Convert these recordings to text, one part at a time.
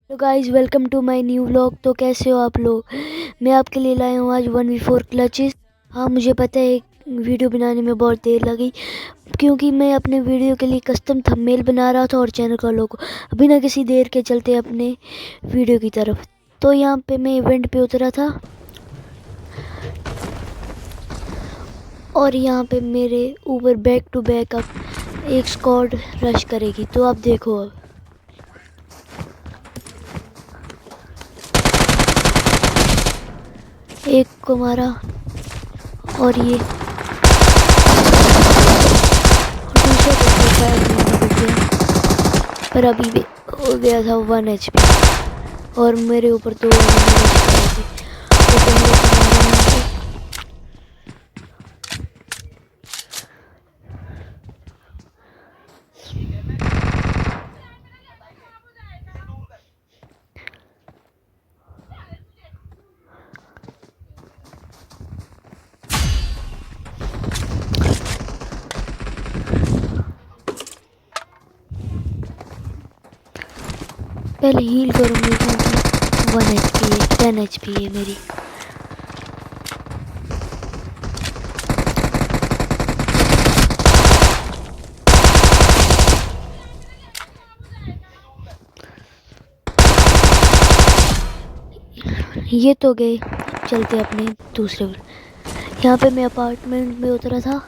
तो guys welcome to my new vlog. तो कैसे हो आप लोग। मैं आपके लिए लाया हूँ आज 1v4 क्लचेस। हाँ, मुझे पता है वीडियो बनाने में बहुत देर लगी क्योंकि मैं अपने वीडियो के लिए कस्टम थंबनेल बना रहा था और चैनल का लोगो। अभी ना किसी देर के चलते अपने वीडियो की तरफ। तो यहाँ पे मैं इवेंट पे उतरा था और यहाँ पे मेरे ऊपर बैक टू बैक अब एक स्क्वाड रश करेगी। तो आप देखो, अब एक को मारा और ये दूसरा को शायद नहीं निकल गया, पर अभी भी हो गया था 1 HP और मेरे ऊपर 2 enemy थे। तो पहले तो मारा यहाँ पे। पहले हील करूँगी क्योंकि 1 HP है, 10 HP है मेरी। ये तो गए, चलते अपने दूसरे। यहाँ पे मैं अपार्टमेंट में उतरा था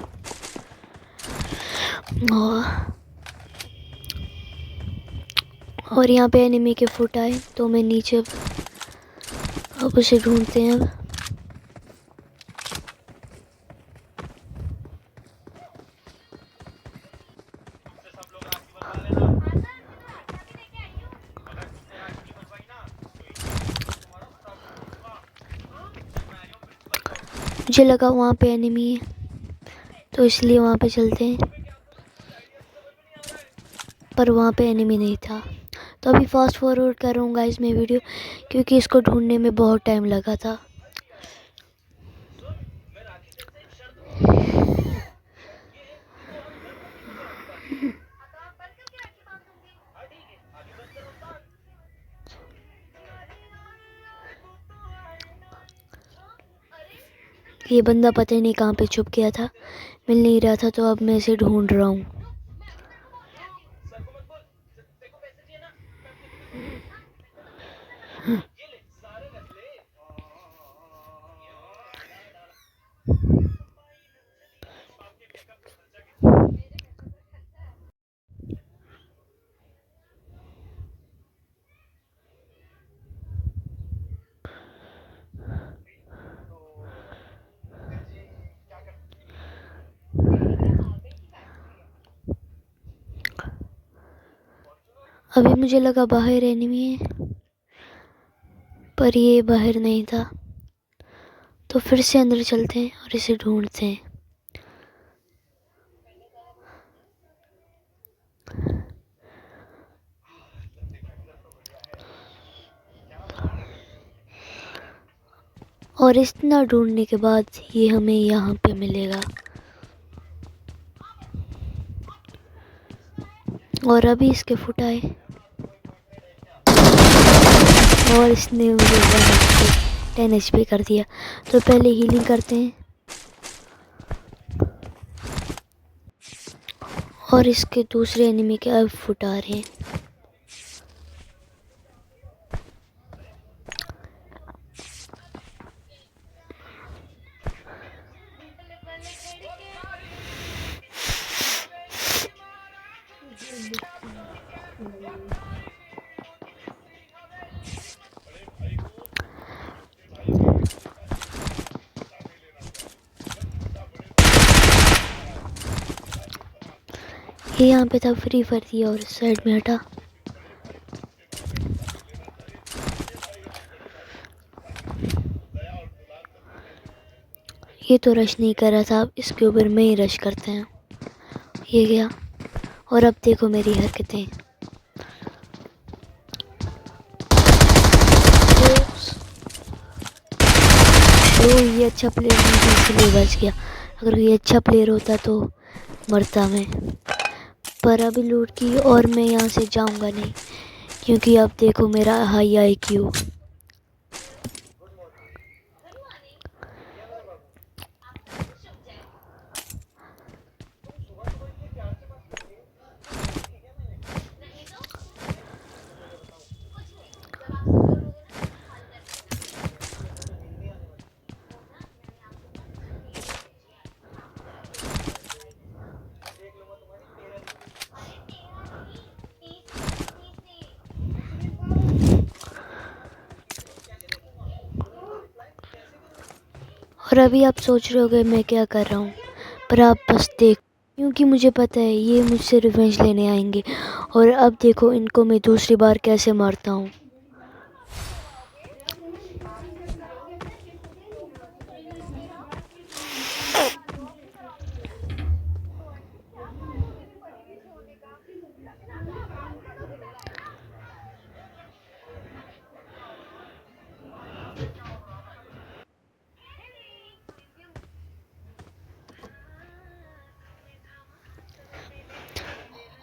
और यहाँ पे एनिमी के फुट आए तो मैं नीचे अब उसे ढूंढते हैं। अब मुझे लगा वहाँ पे एनिमी है तो इसलिए वहाँ पे चलते हैं, पर वहाँ पे एनिमी नहीं था। तो अभी फास्ट फॉरवर्ड कर रहा हूँ गाइस मैं वीडियो, क्योंकि इसको ढूंढने में बहुत टाइम लगा था। ये बंदा पता ही नहीं कहाँ पे छुप गया था, मिल नहीं रहा था, तो अब मैं इसे ढूंढ रहा हूँ। अभी मुझे लगा बाहर एनिमी है, पर ये बाहर नहीं था। तो फिर से अंदर चलते हैं और इसे ढूंढते हैं। और इतना ढूंढने के बाद ये हमें यहाँ पे मिलेगा। और अभी इसके फुट आए और इसने मुझे 10 HP कर दिया। तो पहले हीलिंग करते हैं और इसके दूसरे एनिमी के अब फुट आ रहे हैं। ये यहाँ पे था, फ्री फायर दिया और साइड में हटा। ये तो रश नहीं कर रहा था, अब इसके ऊपर में ही रश करते हैं। ये गया और अब देखो मेरी हरकतें। तो ये अच्छा प्लेयर नहीं था इसलिए बच गया, अगर ये अच्छा प्लेयर होता तो मरता मैं। पर अभी लूट की और मैं यहाँ से जाऊँगा नहीं, क्योंकि अब देखो मेरा हाई IQ। और अभी आप सोच रहे होगे मैं क्या कर रहा हूँ, पर आप बस देख, क्योंकि मुझे पता है ये मुझसे रिवेंज लेने आएंगे। और अब देखो इनको मैं दूसरी बार कैसे मारता हूँ।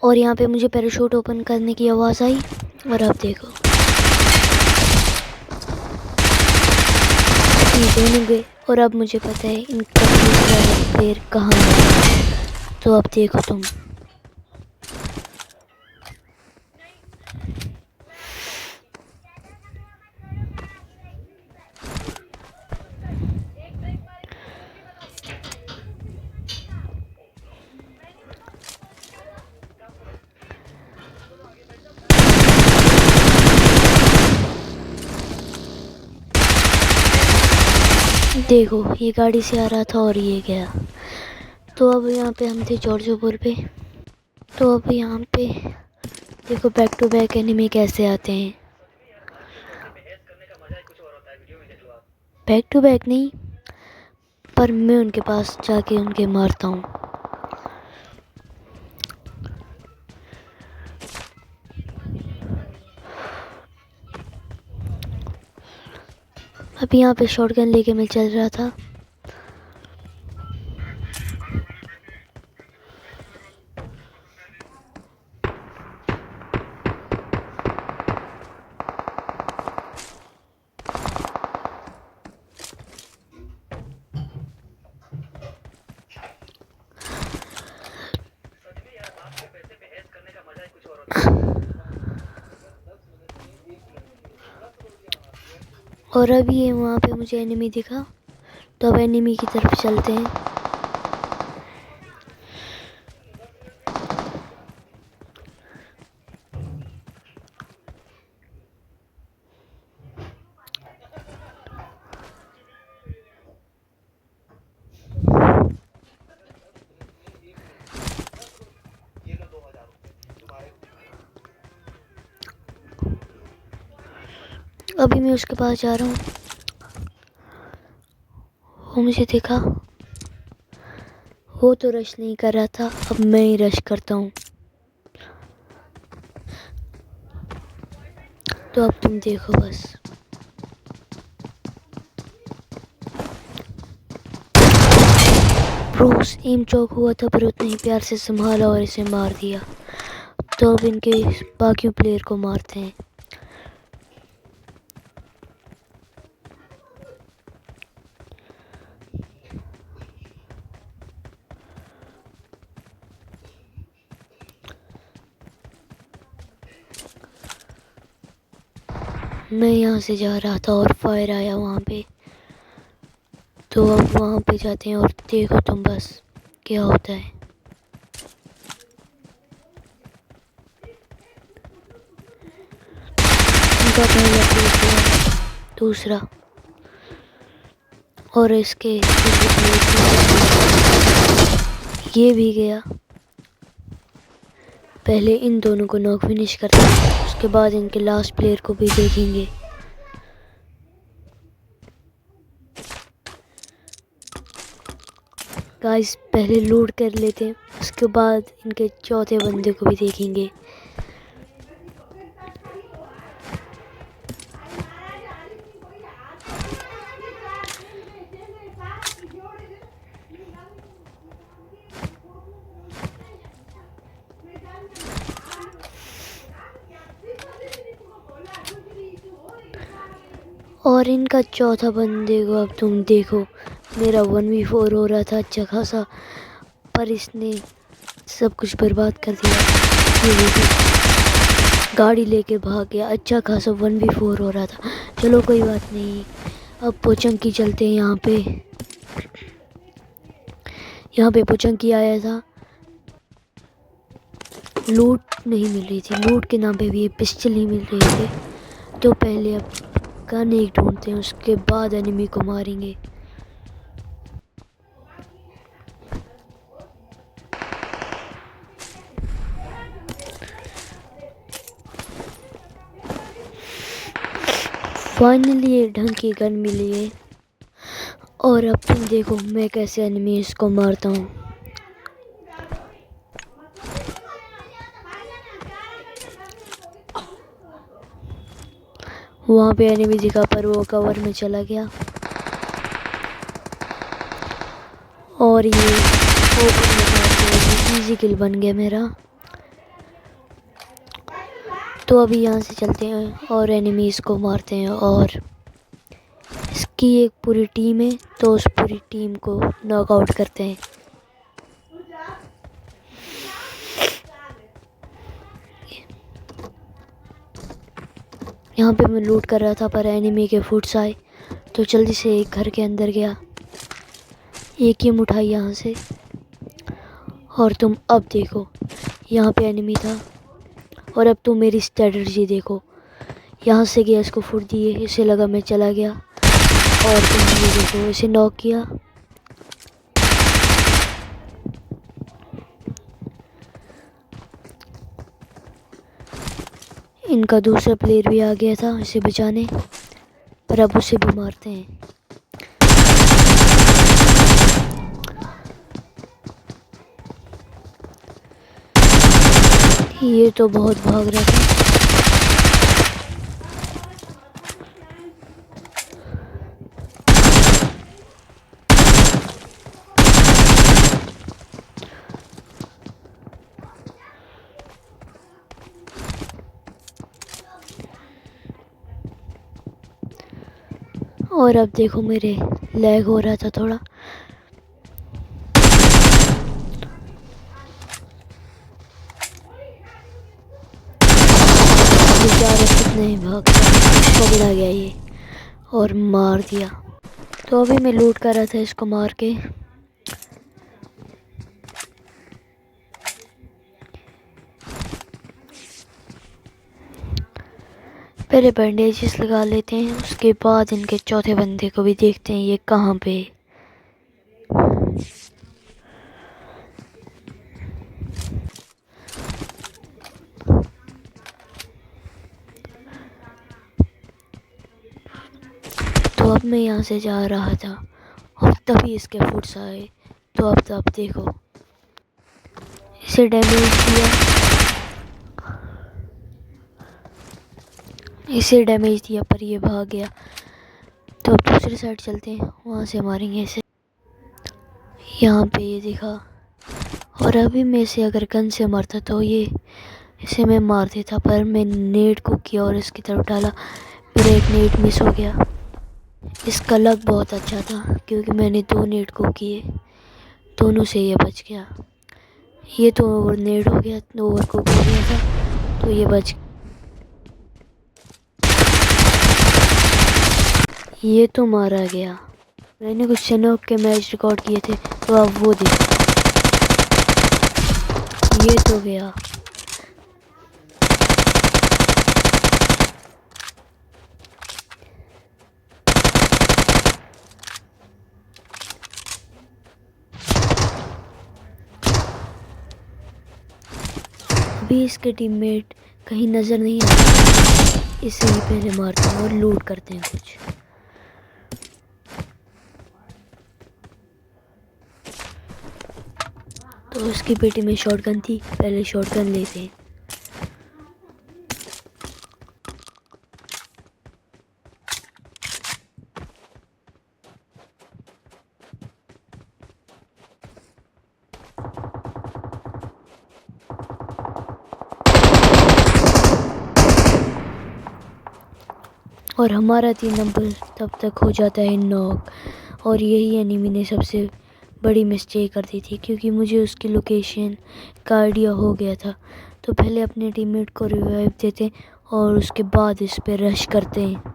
और यहाँ पे मुझे पैराशूट ओपन करने की आवाज़ आई, और अब देखो ये दोनों गए। और अब मुझे पता है इनका दूसरा प्लेयर कहाँ है, तो अब देखो तुम। देखो ये गाड़ी से आ रहा था और ये गया। तो अब यहाँ पे हम थे जॉर्जो पुल पे। तो अब यहाँ पे देखो बैक टू बैक एनिमी कैसे आते हैं। बैक टू बैक नहीं, पर मैं उनके पास जाके उनके मारता हूँ। अभी यहाँ पे शॉटगन लेके मैं चल रहा था। और अभी ये वहाँ पे मुझे एनिमी दिखा, तो अब एनिमी की तरफ चलते हैं। अभी मैं उसके पास जा रहा हूँ, वो मुझे देखा। वो तो रश नहीं कर रहा था, अब मैं ही रश करता हूँ। तो अब तुम देखो बस। ब्रूस एम चौक हुआ था, पर उतने ही प्यार से संभाला और इसे मार दिया। तो अब इनके बाकी प्लेयर को मारते हैं। मैं यहाँ से जा रहा था और फायर आया वहाँ पे। तो अब वहाँ पे जाते हैं और देखो तुम बस क्या होता है। इनका पहला प्लेयर, दूसरा, और इसके ये भी गया। पहले इन दोनों को नॉक फिनिश करते हैं, उसके बाद इनके लास्ट प्लेयर को भी देखेंगे। गाइस पहले लूट कर लेते हैं, उसके बाद इनके चौथे बंदे को भी देखेंगे। और इनका चौथा बंदे को अब तुम देखो, मेरा 1v4 हो रहा था अच्छा खासा, पर इसने सब कुछ बर्बाद कर दिया। ये देखो गाड़ी लेके भाग गया, अच्छा खासा 1v4 हो रहा था। चलो कोई बात नहीं, अब पोचंकी चलते हैं। यहाँ पे पोचंकी आया था, लूट नहीं मिल रही थी, लूट के नाम पे भी ये पिस्टल ही मिल रही थी। तो पहले अब गन एक ढूंढते हैं, उसके बाद एनिमी को मारेंगे। फाइनली ये ढंग की गन मिली है। और अब तुम देखो मैं कैसे एनिमीज को मारता हूँ। वहाँ पे एनिमी दिखा पर वो कवर में चला गया और ये ओपन में इजी किल बन गया मेरा। तो अभी यहाँ से चलते हैं और एनिमीज को मारते हैं। और इसकी एक पूरी टीम है, तो उस पूरी टीम को नॉकआउट करते हैं। यहाँ पे मैं लूट कर रहा था पर एनिमी के फुट्स आए, तो जल्दी से एक घर के अंदर गया, एक ही उठाई यहाँ से। और तुम अब देखो यहाँ पे एनिमी था। और अब तुम मेरी स्ट्रेटजी देखो, यहाँ से गया, इसको फुट दिए, इसे लगा मैं चला गया, और तुम ये देखो इसे नॉक किया। इनका दूसरा प्लेयर भी आ गया था इसे बचाने, पर अब उसे भी मारते हैं। ये तो बहुत भाग रहा था। और अब देखो मेरे लैग हो रहा था थोड़ा। नहीं भाग पकड़ा गया ये और मार दिया। तो अभी मैं लूट कर रहा था इसको मार के। पहले बैंडेजेस लगा लेते हैं, उसके बाद इनके चौथे बंदे को भी देखते हैं ये कहाँ पे। तो अब मैं यहाँ से जा रहा था और तभी इसके फुट्स आए। तो अब देखो इसे डैमेज दिया, पर ये भाग गया। तो अब दूसरी साइड चलते हैं, वहाँ से मारेंगे इसे। यहाँ पे ये दिखा, और अभी मैं इसे अगर गन से मारता तो इसे मैं मार देता, पर मैं नेट को किया और इसकी तरफ डाला, मेरा एक नेट मिस हो गया। इसका लक बहुत अच्छा था क्योंकि मैंने 2 नेट को किए, दोनों से ये बच गया। ये तो ओवर नेट हो गया, ओवर को हो गया था, तो ये बच। ये तो मारा गया। मैंने कुछ शनॉक के मैच रिकॉर्ड किए थे, तो अब वो देखो, ये तो गया। अभी इसके टीममेट कहीं नज़र नहीं आ रहे, इसे ही पहले मारते हैं और लूट करते हैं कुछ। तो उसकी पेटी में शॉटगन थी, पहले शॉटगन लेते हैं। और हमारा 3 नंबर तब तक हो जाता है नॉक। और यही एनिमी ने सबसे बड़ी मिस्टेक कर दी थी, क्योंकि मुझे उसकी लोकेशन का आइडिया हो गया था। तो पहले अपने टीममेट को रिवाइव देते और उसके बाद इस पे रश करते हैं।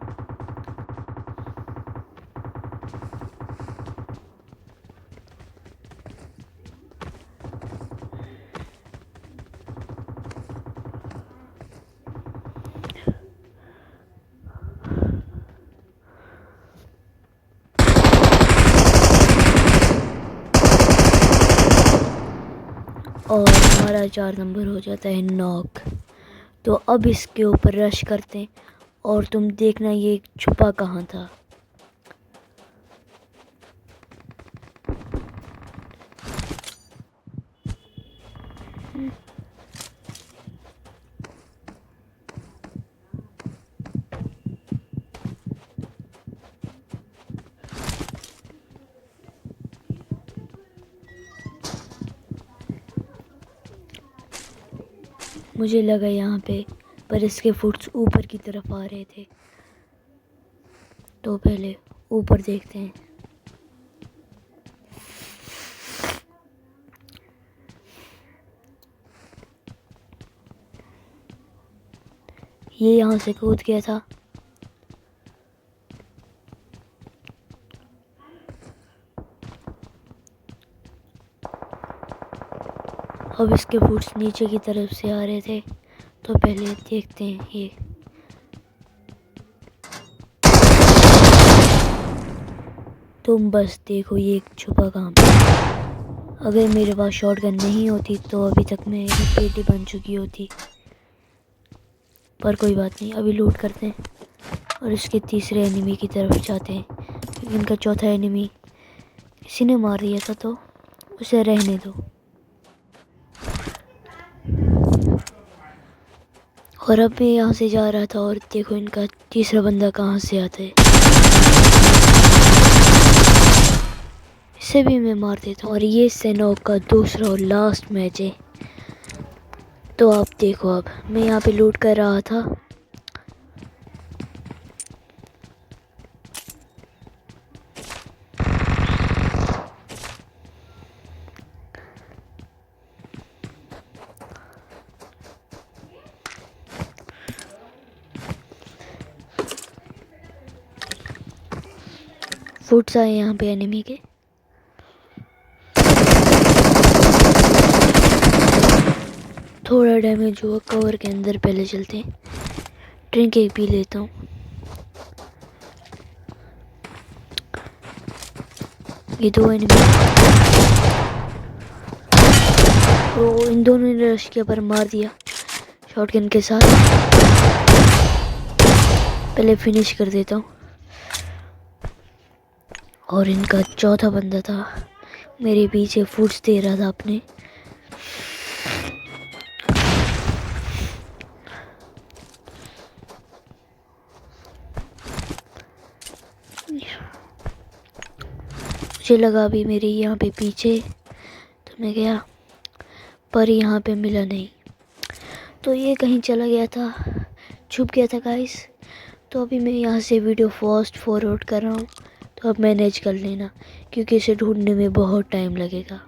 और हमारा 4 नंबर हो जाता है नॉक। तो अब इसके ऊपर रश करते हैं और तुम देखना ये छुपा कहाँ था। मुझे लगा यहाँ पे, पर इसके फुट्स ऊपर की तरफ आ रहे थे। तो पहले ऊपर देखते हैं। ये यहाँ से कूद गया था। अब इसके फुट्स नीचे की तरफ से आ रहे थे। तो पहले देखते हैं ये। तुम बस देखो ये छुपा कहाँ पे। अगर मेरे पास शॉटगन नहीं होती तो अभी तक मेरी पेटी बन चुकी होती। पर कोई बात नहीं, अभी लूट करते हैं और इसके तीसरे एनिमी की तरफ जाते हैं, क्योंकि इनका चौथा एनिमी किसी ने मार दिया था तो उसे रहने दो। और अब मैं यहाँ से जा रहा था और देखो इनका तीसरा बंदा कहाँ से आता है। इसे भी मैं मार देता हूँ। और ये सेनोक का दूसरा और लास्ट मैच है। तो आप देखो, अब मैं यहाँ पे लूट कर रहा था। फुट्स आए यहाँ पे एनिमी के। थोड़ा डैमेज हुआ, कवर के अंदर पहले चलते हैं। ड्रिंक एक पी लेता हूँ। ये 2 एनिमी, तो इन दोनों ने रश के ऊपर मार दिया शॉटगन के साथ। पहले फिनिश कर देता हूँ। और इनका चौथा बंदा था, मेरे पीछे फुट्स दे रहा था अपने। मुझे लगा अभी मेरे यहाँ पे पीछे, तो मैं गया, पर यहाँ पे मिला नहीं। तो ये कहीं चला गया था, छुप गया था गाइस। तो अभी मैं यहाँ से वीडियो फास्ट फॉरवर्ड कर रहा हूँ, तो अब मैनेज कर लेना, क्योंकि इसे ढूंढने में बहुत टाइम लगेगा।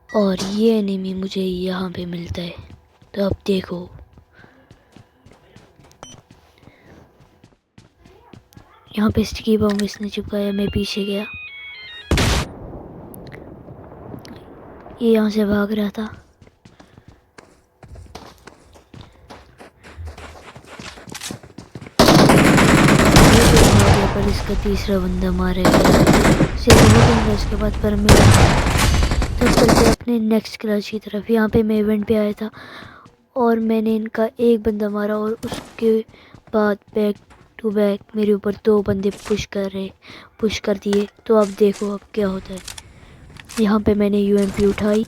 और ये एनिमी मुझे यहाँ पे मिलता है। तो अब देखो, यहाँ पे स्टिकी बम इसने चिपकाया, मैं पीछे गया। ये यहाँ से भाग रहा था। इसका तीसरा बंदा मारेगा। सेव हो जाएगा उसके बाद पर मेरा। तो चलते अपने नेक्स्ट क्लच की तरफ। यहाँ पे मैं इवेंट पे आया था और मैंने इनका एक बंदा मारा और उसके बाद बैक टू बैक मेरे ऊपर 2 बंदे पुश कर दिए। तो अब देखो अब क्या होता है। यहाँ पे मैंने यूएमपी उठाई,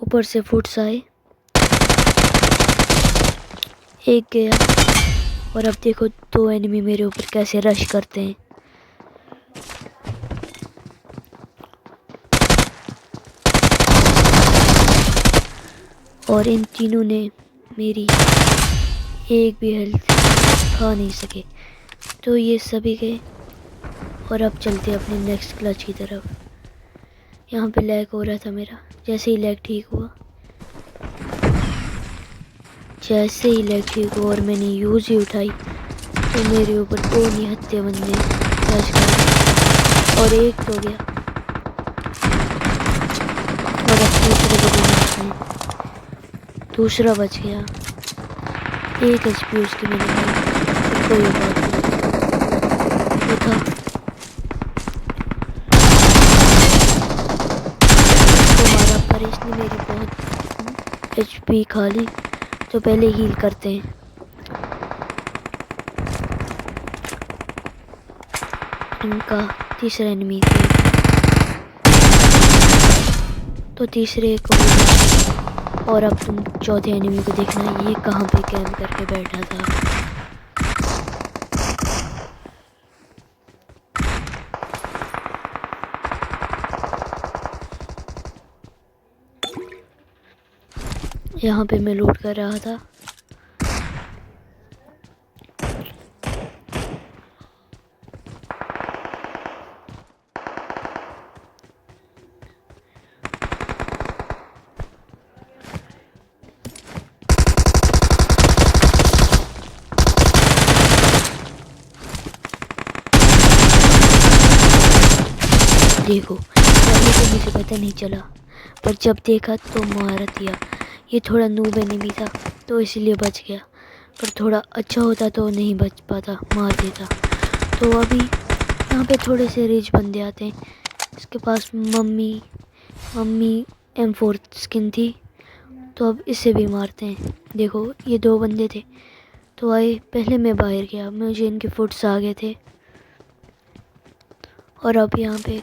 ऊपर से फुट्स आए, एक गया और अब देखो 2 एनिमी मेरे ऊपर कैसे रश करते हैं। और इन तीनों ने मेरी एक भी हेल्थ खा नहीं सके। तो ये सभी गए और अब चलते अपने नेक्स्ट क्लच की तरफ। यहाँ पे लैग हो रहा था मेरा। जैसे ही लैग ठीक हुआ और मैंने यूज ही उठाई तो मेरे ऊपर 2 निहत्थे बंदे रश कर और एक तो गया और अब दूसरे को भी मारते हैं। दूसरा बच गया, 1 HP उसकी मैंने खाई। कोई बात नहीं, वो था तुम्हारा पर इसने मेरी बहुत HP खा ली। तो पहले हील करते हैं। इनका तीसरा एनिमी थे तो तीसरे को और अब तुम चौथे एनिमी को देखना, ये कहाँ पे कैंप करके बैठा था। यहाँ पे मैं लूट कर रहा था। देखो पहले तो मुझे पता नहीं चला पर जब देखा तो मार दिया। ये थोड़ा नूब एनिमी था तो इसलिए बच गया, पर थोड़ा अच्छा होता तो नहीं बच पाता, मार देता। तो अभी यहाँ पे थोड़े से रिच बंदे आते हैं। इसके पास मम्मी M4 स्किन थी तो अब इसे भी मारते हैं। देखो ये 2 बंदे थे तो आए, पहले मैं बाहर गया, मुझे इनके फुट्स आ गए थे। और अब यहाँ पे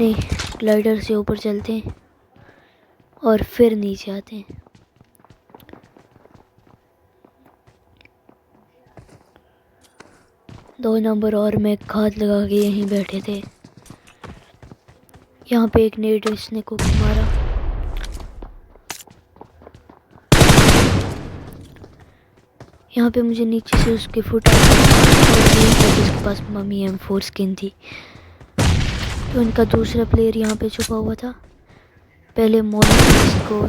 नहीं, ग्लाइडर से ऊपर चलते हैं और फिर नीचे आते हैं। दो नंबर और मैं घात लगा के यहीं बैठे थे। यहाँ पे एक नेट इसने को मारा। यहाँ पे मुझे नीचे से उसके फुट जिसके पास मम्मी M4 स्किन थी। तो इनका दूसरा प्लेयर यहाँ पे छुपा हुआ था। पहले मॉर्निंग को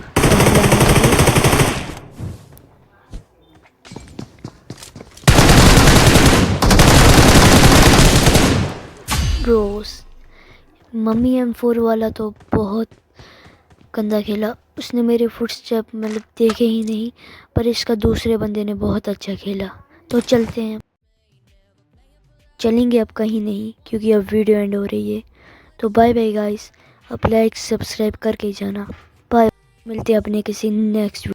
ब्रोस मम्मी M4 वाला तो बहुत गंदा खेला। उसने मेरे फुटस्टेप मतलब देखे ही नहीं, पर इसका दूसरे बंदे ने बहुत अच्छा खेला। तो चलते हैं, चलेंगे अब कहीं नहीं क्योंकि अब वीडियो एंड हो रही है। तो बाय बाय गाइस, अब लाइक सब्सक्राइब करके जाना। बाय, मिलते हैं अपने किसी नेक्स्ट